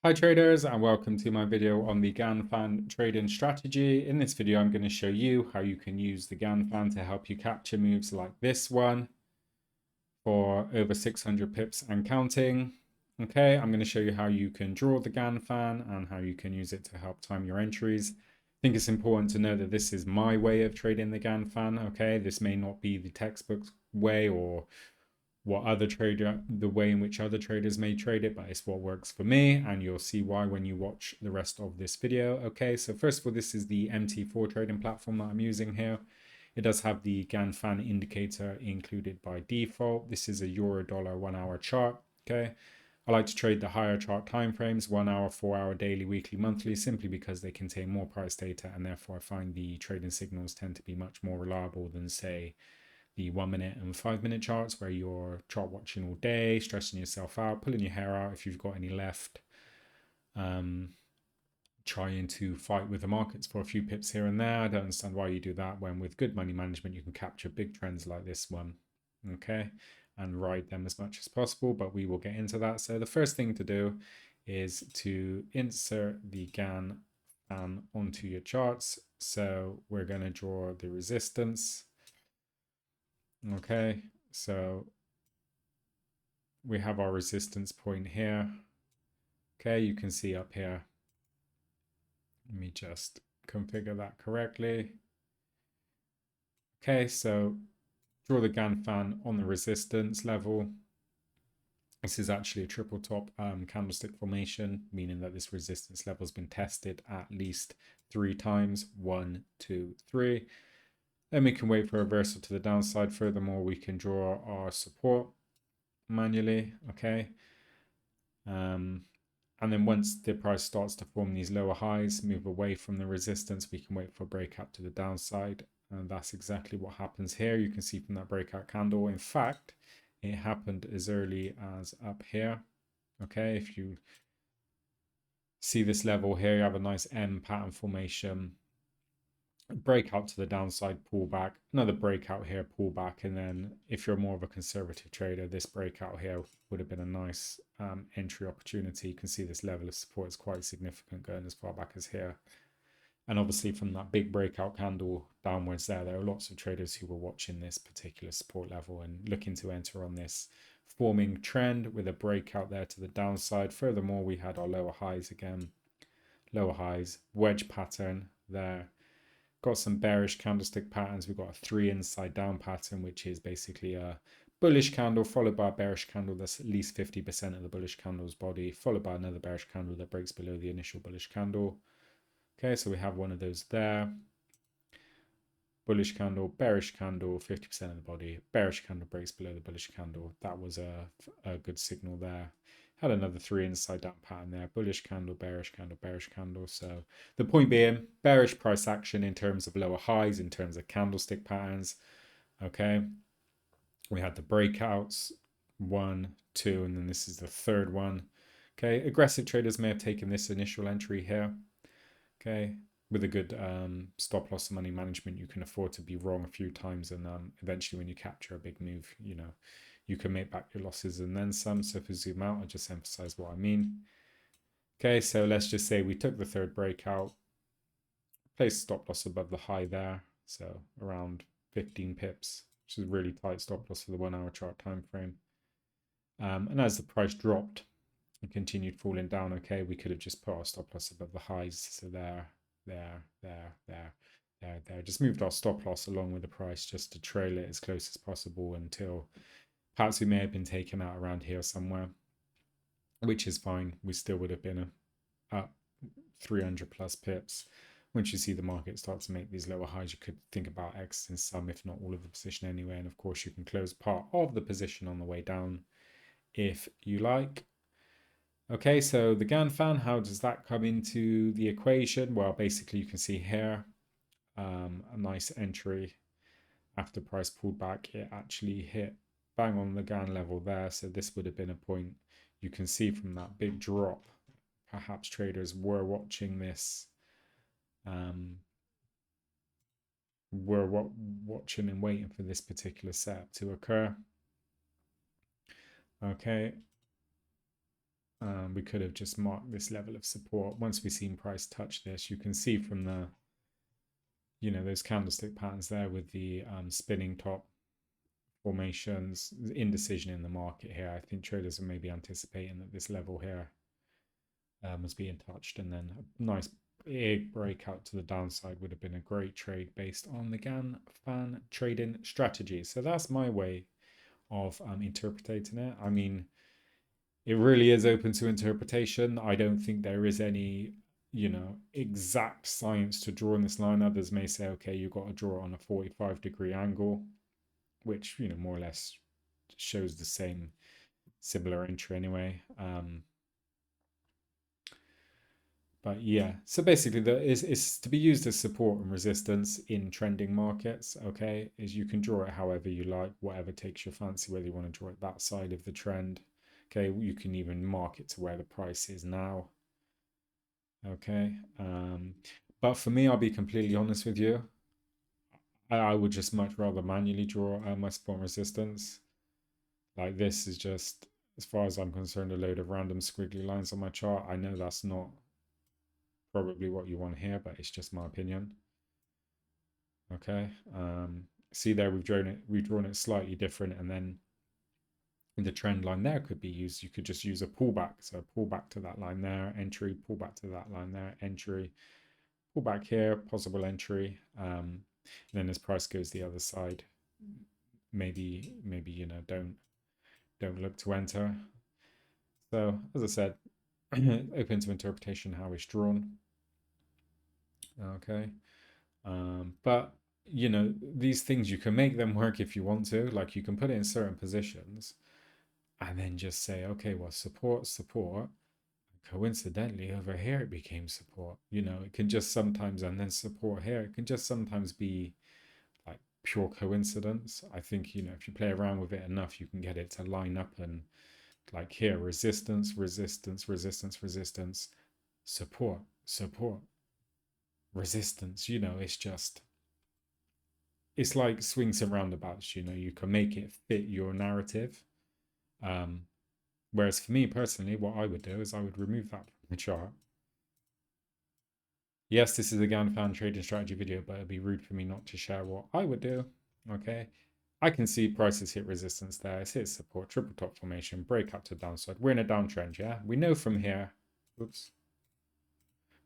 Hi traders, and welcome to my video on the Gann Fan Trading Strategy. In this video I'm going to show you how you can use the Gann Fan to help you capture moves like this one for over 600 pips and counting. Okay, I'm going to show you how you can draw the Gann Fan and how you can use it to help time your entries. I think it's important to know that this is my way of trading the Gann Fan. Okay, this may not be the textbook way or the way in which other traders may trade it, but it's what works for me, and you'll see why when you watch the rest of this video. Okay, so first of all, this is the MT4 trading platform that I'm using here. It does have the Gann Fan Indicator included by default. This is a euro dollar 1 hour chart. Okay, I like to trade the higher chart timeframes, 1 hour, 4 hour, daily, weekly, monthly, simply because they contain more price data, and therefore I find the trading signals tend to be much more reliable than, say, the 1 minute and 5 minute charts, where you're chart watching all day, stressing yourself out, pulling your hair out if you've got any left, trying to fight with the markets for a few pips here and there. I don't understand why you do that when with good money management you can capture big trends like this one, okay, and ride them as much as possible, but we will get into that. So the first thing to do is to insert the Gann Fan onto your charts. So we're going to draw the resistance. Okay, so we have our resistance point here. Okay, you can see up here. Let me just configure that correctly. Okay, so draw the Gann Fan on the resistance level. This is actually a triple top candlestick formation, meaning that this resistance level has been tested at least 3 times. 1, 2, 3. Then we can wait for a reversal to the downside. Furthermore, we can draw our support manually. Okay. And then once the price starts to form these lower highs, move away from the resistance, we can wait for a breakout to the downside. And that's exactly what happens here. You can see from that breakout candle. In fact, it happened as early as up here. Okay, if you see this level here, you have a nice M pattern formation. Breakout to the downside, pull back, another breakout here, pull back, and then if you're more of a conservative trader, this breakout here would have been a nice entry opportunity. You can see this level of support is quite significant, going as far back as here. And obviously from that big breakout candle downwards there are lots of traders who were watching this particular support level and looking to enter on this forming trend with a breakout there to the downside. Furthermore, we had our lower highs again, lower highs, wedge pattern there. Got some bearish candlestick patterns. We've got a 3 inside down pattern, which is basically a bullish candle followed by a bearish candle that's at least 50% of the bullish candle's body, followed by another bearish candle that breaks below the initial bullish candle. Okay, so we have one of those there. Bullish candle, bearish candle, 50% of the body, bearish candle breaks below the bullish candle. That was a good signal there. Had another 3 inside down pattern there. Bullish candle, bearish candle, bearish candle. So the point being, bearish price action in terms of lower highs, in terms of candlestick patterns. Okay. We had the breakouts, 1, 2, and then this is the third one. Okay. Aggressive traders may have taken this initial entry here. Okay. With a good stop loss money management, you can afford to be wrong a few times, and eventually when you capture a big move, you can make back your losses and then some. So if we zoom out, I'll just emphasize what I mean. Okay, so let's just say we took the third breakout, placed stop loss above the high there, so around 15 pips, which is a really tight stop loss for the 1 hour chart time frame. And as the price dropped and continued falling down, okay, we could have just put our stop loss above the highs. So there. Just moved our stop loss along with the price just to trail it as close as possible until perhaps we may have been taken out around here somewhere, which is fine. We still would have been up 300 plus pips. Once you see the market start to make these lower highs, you could think about exiting some, if not all of the position anyway. And of course, you can close part of the position on the way down if you like. Okay, so the Gann Fan, how does that come into the equation? Well, basically you can see here a nice entry after price pulled back. It actually hit bang on the Gann level there. So this would have been a point you can see from that big drop. Perhaps traders were watching this, watching and waiting for this particular setup to occur. Okay. We could have just marked this level of support. Once we've seen price touch this, you can see from the, those candlestick patterns there with the spinning top formations, indecision in the market here. I think traders are maybe anticipating that this level here was being touched, and then a nice big breakout to the downside would have been a great trade based on the Gann Fan Trading Strategy. So that's my way of interpreting it. I mean, it really is open to interpretation. I don't think there is any, exact science to drawing this line. Others may say, okay, you've got to draw it on a 45-degree angle, which, more or less shows the same similar entry anyway. But yeah, so basically it's to be used as support and resistance in trending markets, okay? Is you can draw it however you like, whatever takes your fancy, whether you want to draw it that side of the trend. Okay, you can even mark it to where the price is now. Okay, but for me, I'll be completely honest with you. I would just much rather manually draw my support and resistance. Like this is just, as far as I'm concerned, a load of random squiggly lines on my chart. I know that's not probably what you want here, but it's just my opinion. Okay, see there we've drawn it slightly different, and then the trend line there could be used. You could just use a pullback. So pull back to that line there, entry, pull back to that line there, entry, pull back here, possible entry. And then as price goes the other side, maybe don't look to enter. So as I said, open to interpretation how it's drawn. Okay. But these things, you can make them work if you want to. Like you can put it in certain positions and then just say, okay, well, support, support. Coincidentally, over here it became support. It can just sometimes, and then support here, it can just sometimes be like pure coincidence. I think, if you play around with it enough, you can get it to line up and like here, resistance, resistance, resistance, resistance, support, support, resistance. It's like swings and roundabouts. You can make it fit your narrative. Whereas for me personally, what I would do is I would remove that from the chart. Yes, this is a Gann Fan Trading Strategy video, but it'd be rude for me not to share what I would do. Okay, I can see prices hit resistance there. It's hit support, triple top formation, break up to downside. We're in a downtrend, yeah? We know from here, oops.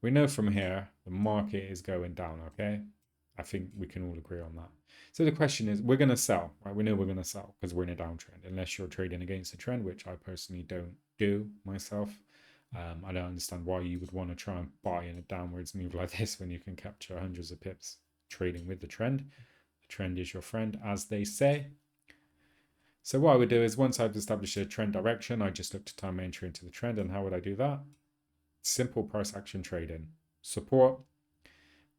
We know from here the market is going down, okay? I think we can all agree on that. So the question is, we're going to sell, right? We know we're going to sell because we're in a downtrend, unless you're trading against the trend, which I personally don't do myself. I don't understand why you would want to try and buy in a downwards move like this when you can capture hundreds of pips trading with the trend. The trend is your friend, as they say. So what I would do is once I've established a trend direction, I just look to time entry into the trend. And how would I do that? Simple price action trading. Support,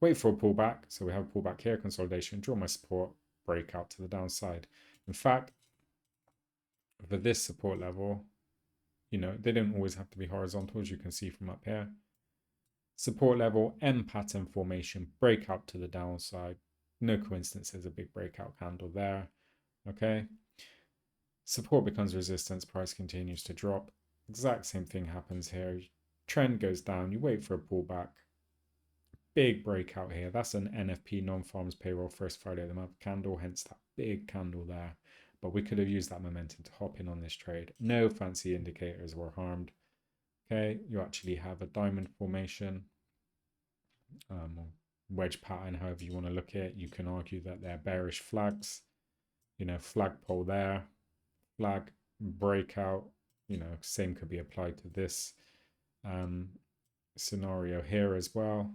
wait for a pullback. So we have a pullback here, consolidation, draw my support, breakout to the downside. In fact, for this support level, they don't always have to be horizontal, as you can see from up here. Support level, M pattern formation, breakout to the downside. No coincidence, there's a big breakout candle there. Okay. Support becomes resistance, price continues to drop. Exact same thing happens here. Trend goes down, you wait for a pullback. Big breakout here. That's an NFP, non-farms payroll, first Friday of the month candle, hence that big candle there. But we could have used that momentum to hop in on this trade. No fancy indicators were harmed. Okay, you actually have a diamond formation, or wedge pattern, however you want to look at it. You can argue that they're bearish flags. Flagpole there, flag, breakout. Same could be applied to this scenario here as well.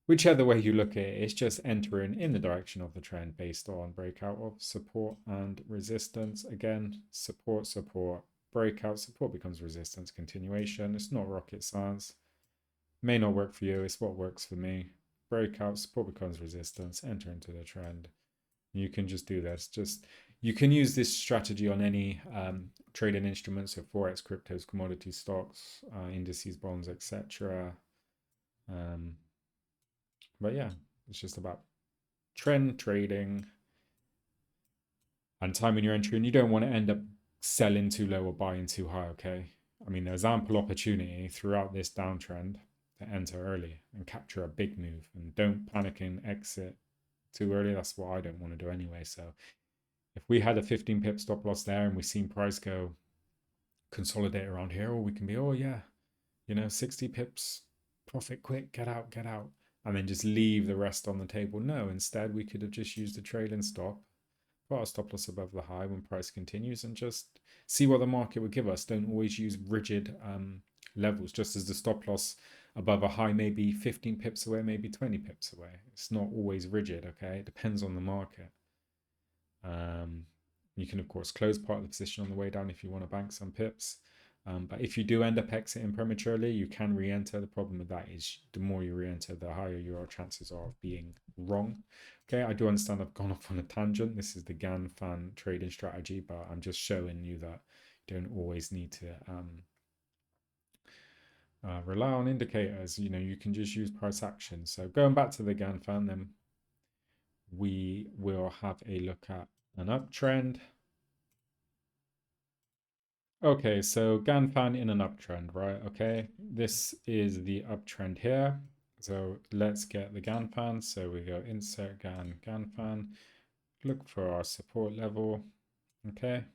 Whichever way you look at it, it's just entering in the direction of the trend based on breakout of support and resistance. Again, support, support, breakout, support becomes resistance, continuation. It's not rocket science. May not work for you, it's what works for me. Breakout, support becomes resistance, enter into the trend. You can just do this. You can use this strategy on any trading instruments, so Forex, cryptos, commodity stocks, indices, bonds, etc. But yeah, it's just about trend trading and timing your entry. And you don't want to end up selling too low or buying too high, okay? I mean, there's ample opportunity throughout this downtrend to enter early and capture a big move, and don't panic and exit too early. That's what I don't want to do anyway. So if we had a 15 pip stop loss there and we've seen price go consolidate around here, or we can be, oh yeah, 60 pips profit quick, get out, and then just leave the rest on the table. No, instead we could have just used a trailing stop, put our stop loss above the high when price continues, and just see what the market would give us. Don't always use rigid levels, just as the stop loss above a high may be 15 pips away, maybe 20 pips away. It's not always rigid, okay? It depends on the market. You can, of course, close part of the position on the way down if you want to bank some pips. But if you do end up exiting prematurely, you can re-enter. The problem with that is the more you re-enter, the higher your chances are of being wrong. Okay, I do understand I've gone off on a tangent. This is the Gann Fan Trading Strategy, but I'm just showing you that you don't always need to rely on indicators. You can just use price action. So going back to the Gann Fan, then we will have a look at an uptrend. Okay, so Gann Fan in an uptrend, right? Okay, this is the uptrend here. So let's get the Gann Fan. So we go insert Gann Fan, look for our support level. Okay,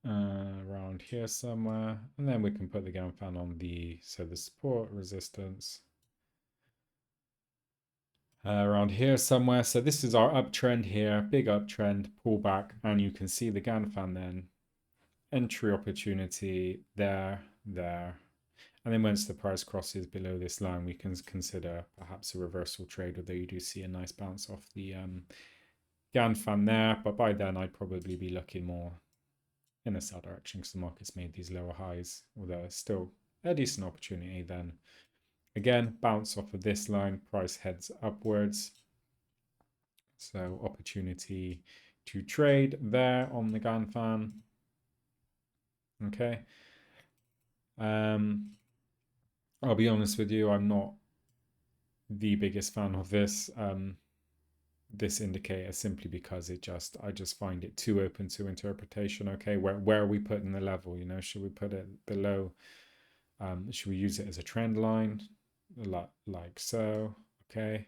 around here somewhere, and then we can put the Gann Fan on the support resistance around here somewhere. So this is our uptrend here, big uptrend, pullback, and you can see the Gann Fan then. Entry opportunity there. And then once the price crosses below this line, we can consider perhaps a reversal trade, although you do see a nice bounce off the Gann Fan there. But by then, I'd probably be looking more in a sell direction because the market's made these lower highs, although it's still a decent opportunity then. Again, bounce off of this line, price heads upwards. So opportunity to trade there on the Gann Fan. Okay. I'll be honest with you, I'm not the biggest fan of this this indicator, simply because I just find it too open to interpretation. Okay, where are we putting the level? Should we put it below? Should we use it as a trend line, like so? Okay,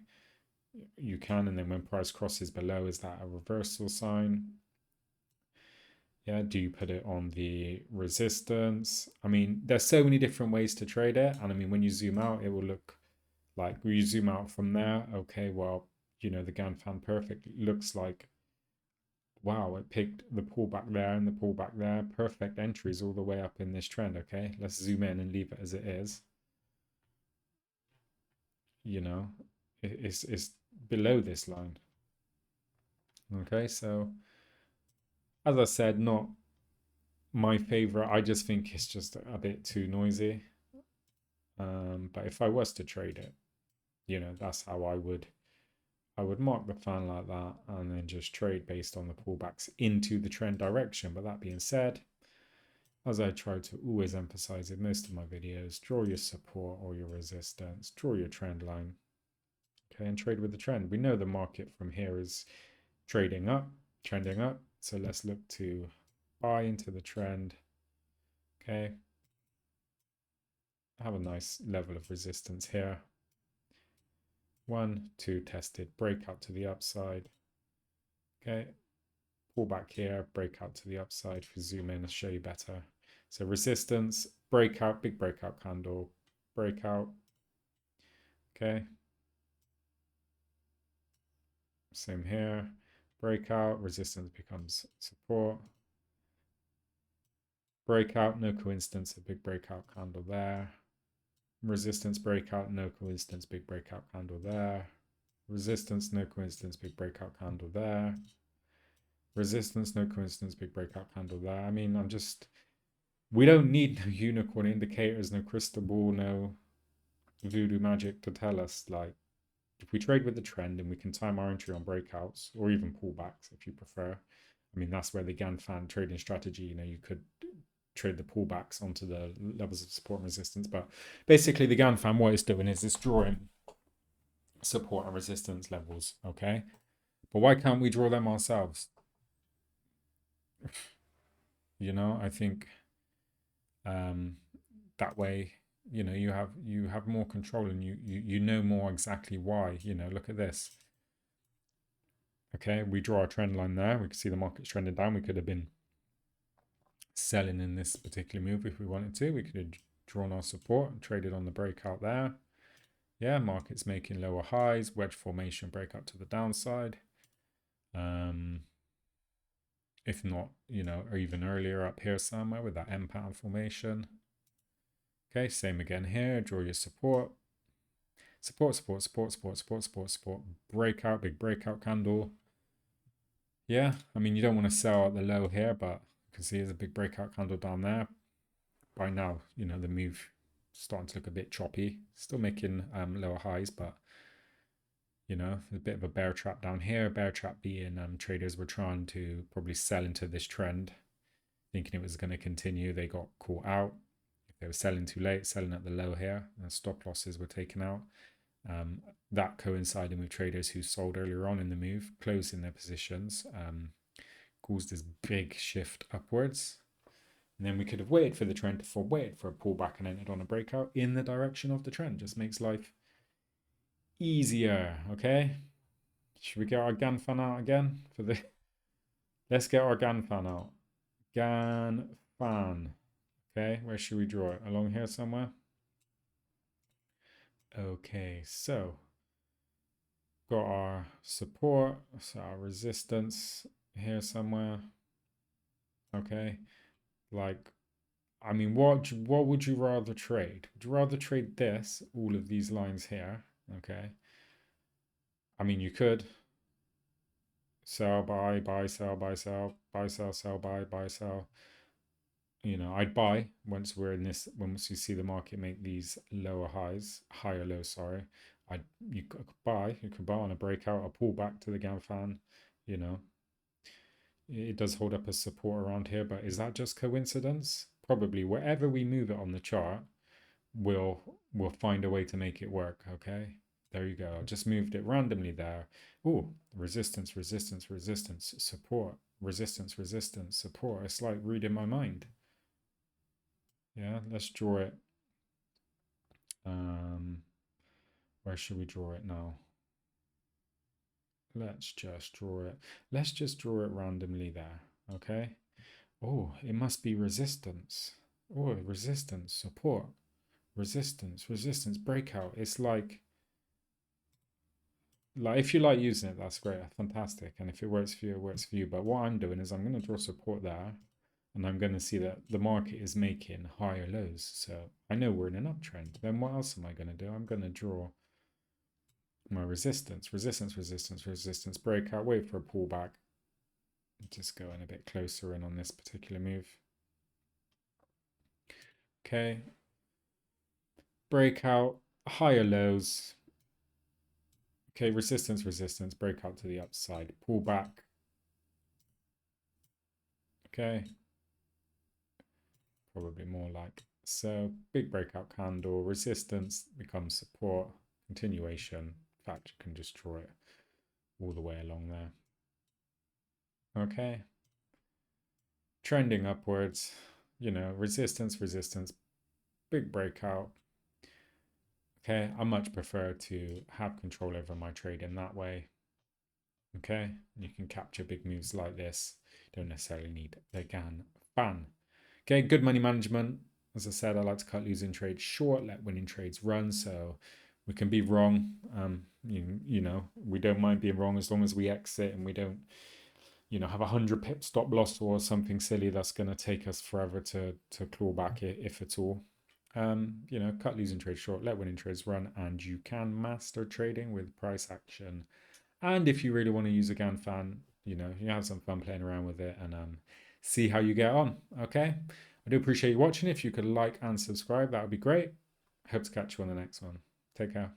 you can, and then when price crosses below, is that a reversal sign? Yeah, do you put it on the resistance? I mean, there's so many different ways to trade it, and I mean, when you zoom out, it will look like, you zoom out from there. Okay, well, the Gann Fan perfect looks like, wow, it picked the pullback there and the pullback there. Perfect entries all the way up in this trend. Okay, let's zoom in and leave it as it is. It's below this line. Okay, so as I said, not my favorite. I just think it's just a bit too noisy. But if I was to trade it, that's how I would mark the fan like that and then just trade based on the pullbacks into the trend direction. But that being said, as I try to always emphasize in most of my videos, draw your support or your resistance, draw your trend line, okay, and trade with the trend. We know the market from here is trending up. So let's look to buy into the trend. Okay, have a nice level of resistance here. 1, 2 tested, breakout to the upside. Okay, pull back here, breakout to the upside. If you zoom in, I'll show you better. So resistance, breakout, big breakout candle, breakout. Okay. Same here. Breakout, resistance becomes support. Breakout, no coincidence, a big breakout candle there. Resistance, breakout, no coincidence, big breakout candle there. Resistance, no coincidence, big breakout candle there. Resistance, no coincidence, big breakout candle there. I mean, we don't need no unicorn indicators, no crystal ball, no voodoo magic to tell us. Like, if we trade with the trend and we can time our entry on breakouts or even pullbacks if you prefer. I mean, that's where the Gann Fan trading strategy, you could trade the pullbacks onto the levels of support and resistance. But basically the Gann Fan, what it's doing is it's drawing support and resistance levels, okay? But why can't we draw them ourselves? I think That way, you know, you have more control, and you know more exactly why. You know, look at this. Okay, we draw a trend line there. We can see the market's trending down. We could have been selling in this particular move if we wanted to. We could have drawn our support and traded on the breakout there. Yeah, market's making lower highs, wedge formation, breakout to the downside. If not, you know, or even earlier up here somewhere with that M pattern formation. Okay, same again here. Draw your support. Support. Breakout, big breakout candle. Yeah, I mean, you don't want to sell at the low here, but you can see there's a big breakout candle down there. By now, you know, the move starting to look a bit choppy. Still making lower highs, but you know, a bit of a bear trap down here. Bear trap being traders were trying to probably sell into this trend, thinking it was going to continue. They got caught out. If they were selling too late, selling at the low here, and stop losses were taken out. That coinciding with traders who sold earlier on in the move, closing their positions, caused this big shift upwards. And then we could have waited for the trend to fall, waited for a pullback and entered on a breakout in the direction of the trend. Just makes life easier, okay? Should we get our Gann Fan out again for the... Let's get our Gann Fan out. Gann Fan. Okay, where should we draw it? Along here somewhere? Okay, so got our support, so our resistance here somewhere. Okay, like, I mean, what would you rather trade? Would you rather trade this, all of these lines here? Okay, I mean, you could sell, buy, sell, buy, sell, buy, sell, buy, sell. You know, I'd buy once we're in this, once you see the market make these lower highs, higher lows, sorry. You could buy on a breakout, a pullback to the Gann Fan, you know. It does hold up as support around here, but is that just coincidence? Probably. Wherever we move it on the chart, we'll find a way to make it work, okay? There you go. I just moved it randomly there. Oh, resistance, support, resistance, support. It's like reading my mind. Yeah, let's draw it. Where should we draw it now? Let's just draw it. Let's just draw it randomly there, okay? Oh, it must be resistance. Oh, resistance, support, resistance, breakout. It's like if you like using it, that's great, fantastic. And if it works for you, it works for you. But what I'm doing is I'm going to draw support there, and I'm going to see that the market is making higher lows. So I know we're in an uptrend. Then what else am I going to do? I'm going to draw my resistance, breakout, wait for a pullback. Just going a bit closer in on this particular move. Okay. Breakout, higher lows. Okay, resistance, breakout to the upside, pullback. Okay. Probably more like so. Big breakout candle, resistance becomes support, continuation. In fact, you can just draw it all the way along there. Okay. Trending upwards, you know, resistance, big breakout. Okay, I much prefer to have control over my trade in that way. Okay, you can capture big moves like this. Don't necessarily need the Gann Fan. Okay, good money management. As I said, I like to cut losing trades short, let winning trades run. So we can be wrong. You know, we don't mind being wrong as long as we exit and we don't, you know, have 100 pip stop loss or something silly that's going to take us forever to claw back it, if at all. You know, cut losing trades short, let winning trades run, and you can master trading with price action. And if you really want to use a Gann Fan, you know, you have some fun playing around with it and see how you get on. Okay, I do appreciate you watching. If you could like and subscribe, that would be great. Hope to catch you on the next one. Take care.